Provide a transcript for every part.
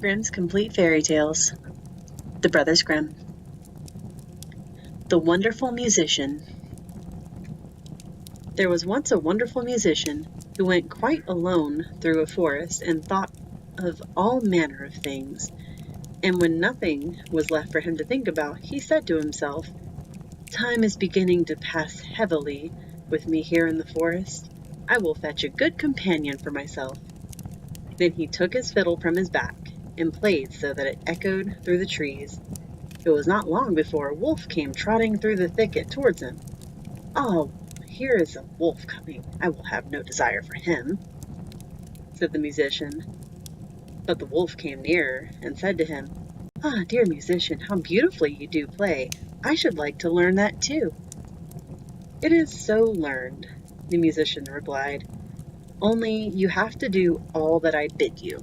Grimm's Complete Fairy Tales. The Brothers Grimm. The Wonderful Musician. There was once a wonderful musician who went quite alone through a forest and thought of all manner of things. And when nothing was left for him to think about, he said to himself, "Time is beginning to pass heavily with me here in the forest. I will fetch a good companion for myself." Then he took his fiddle from his back and played so that it echoed through the trees. It was not long before a wolf came trotting through the thicket towards him. "Oh, here is a wolf coming. I will have no desire for him," said the musician. But the wolf came nearer and said to him, "Ah, dear musician, how beautifully you do play. I should like to learn that too." "It is so learned," the musician replied. "Only you have to do all that I bid you."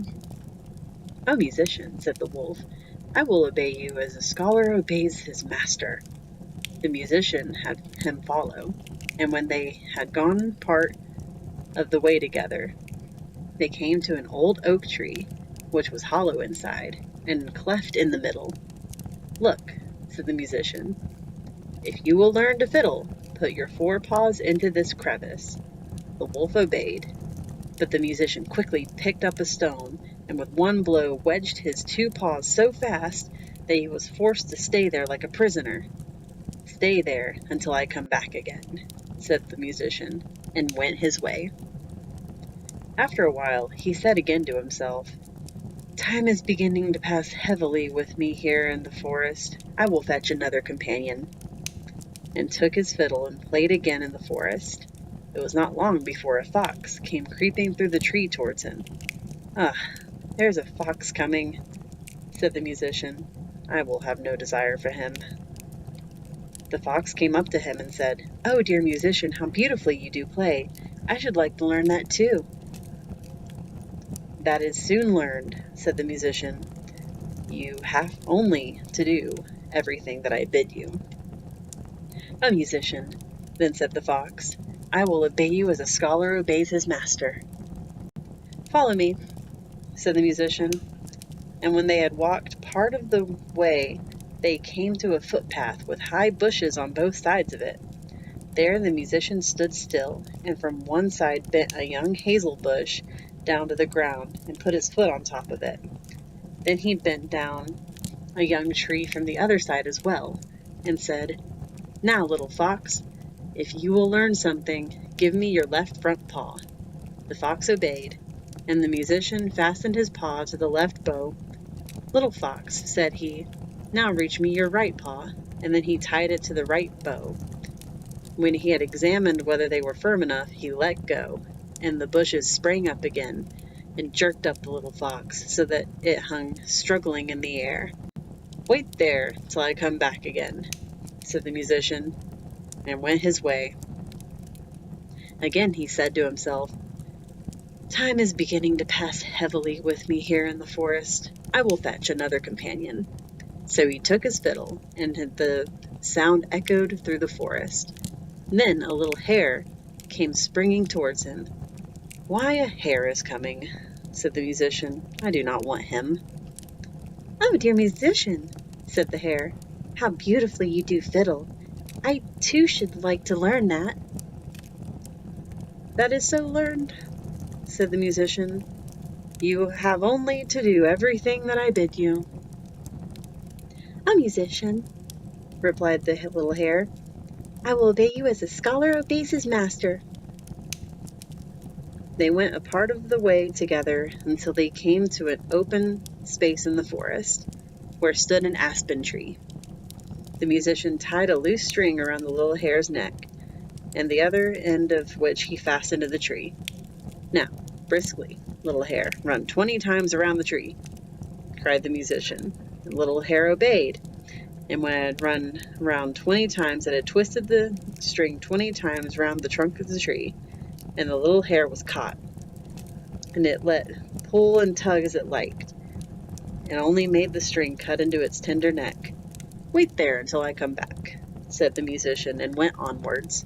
"O musician," said the wolf, "I will obey you as a scholar obeys his master." The musician had him follow, and when they had gone part of the way together, they came to an old oak tree, which was hollow inside and cleft in the middle. "Look," said the musician, "if you will learn to fiddle, put your forepaws into this crevice." The wolf obeyed, but the musician quickly picked up a stone and with one blow wedged his two paws so fast that he was forced to stay there like a prisoner. "Stay there until I come back again," said the musician, and went his way. After a while he said again to himself, "Time is beginning to pass heavily with me here in the forest. I will fetch another companion," and took his fiddle and played again in the forest. It was not long before a fox came creeping through the tree towards him. "Ah, there's a fox coming," said the musician. "I will have no desire for him." The fox came up to him and said, "Oh, dear musician, how beautifully you do play. I should like to learn that too." "That is soon learned," said the musician. "You have only to do everything that I bid you." "O musician," then said the fox, "I will obey you as a scholar obeys his master." "Follow me," said the musician. And when they had walked part of the way, they came to a footpath with high bushes on both sides of it. There the musician stood still, and from one side bent a young hazel bush down to the ground and put his foot on top of it. Then he bent down a young tree from the other side as well, and said, "Now, little fox, if you will learn something, give me your left front paw." The fox obeyed, and the musician fastened his paw to the left bow. "Little fox," said he, "now reach me your right paw," and then he tied it to the right bow. When he had examined whether they were firm enough, he let go, and the bushes sprang up again and jerked up the little fox so that it hung struggling in the air. "Wait there till I come back again," said the musician, and went his way. Again he said to himself, "Time is beginning to pass heavily with me here in the forest. I will fetch another companion." So he took his fiddle, and the sound echoed through the forest. Then a little hare came springing towards him. "Why, a hare is coming," said the musician. "I do not want him." "Oh, dear musician," said the hare, "how beautifully you do fiddle. I too should like to learn that." "That is so learned," said the musician. "You have only to do everything that I bid you." "Oh, musician," replied the little hare, "I will obey you as a scholar obeys his master." They went a part of the way together until they came to an open space in the forest, where stood an aspen tree. The musician tied a loose string around the little hare's neck, and the other end of which he fastened to the tree. "Now, briskly, little hare, run 20 times around the tree," cried the musician. The little hare obeyed, and when it had run round 20 times, it had twisted the string 20 times round the trunk of the tree, and the little hare was caught, and it let pull and tug as it liked, and only made the string cut into its tender neck. "Wait there until I come back," said the musician, and went onwards.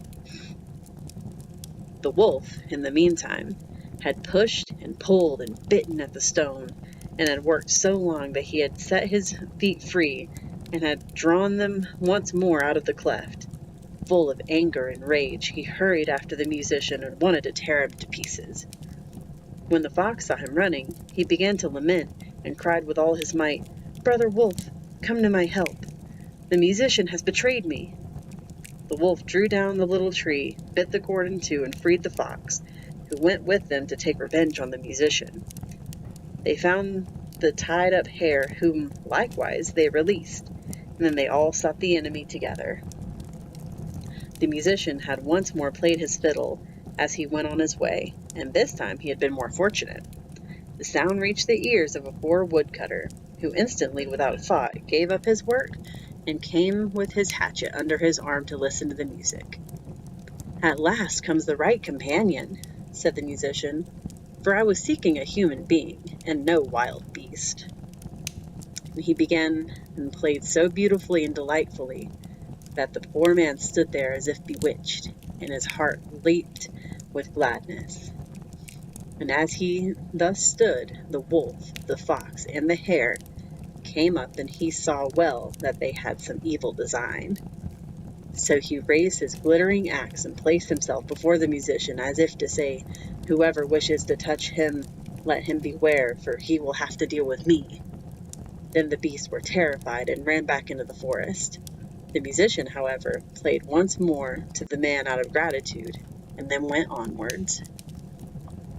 The wolf, in the meantime, had pushed and pulled and bitten at the stone, and had worked so long that he had set his feet free and had drawn them once more out of the cleft. Full of anger and rage, he hurried after the musician and wanted to tear him to pieces. When the fox saw him running, he began to lament and cried with all his might, "Brother Wolf, come to my help. The musician has betrayed me." The wolf drew down the little tree, bit the cord in two, and freed the fox, who went with them to take revenge on the musician. They found the tied-up hare, whom likewise they released, and then they all sought the enemy together. The musician had once more played his fiddle as he went on his way, and this time he had been more fortunate. The sound reached the ears of a poor woodcutter, who instantly, without thought, gave up his work and came with his hatchet under his arm to listen to the music. "At last comes the right companion," said the musician, "for I was seeking a human being, and no wild beast." And he began and played so beautifully and delightfully that the poor man stood there as if bewitched, and his heart leaped with gladness. And as he thus stood, the wolf, the fox, and the hare came up, and he saw well that they had some evil design. So he raised his glittering axe and placed himself before the musician, as if to say, "Whoever wishes to touch him, let him beware, for he will have to deal with me." Then the beasts were terrified and ran back into the forest. The musician, however, played once more to the man out of gratitude, and then went onwards.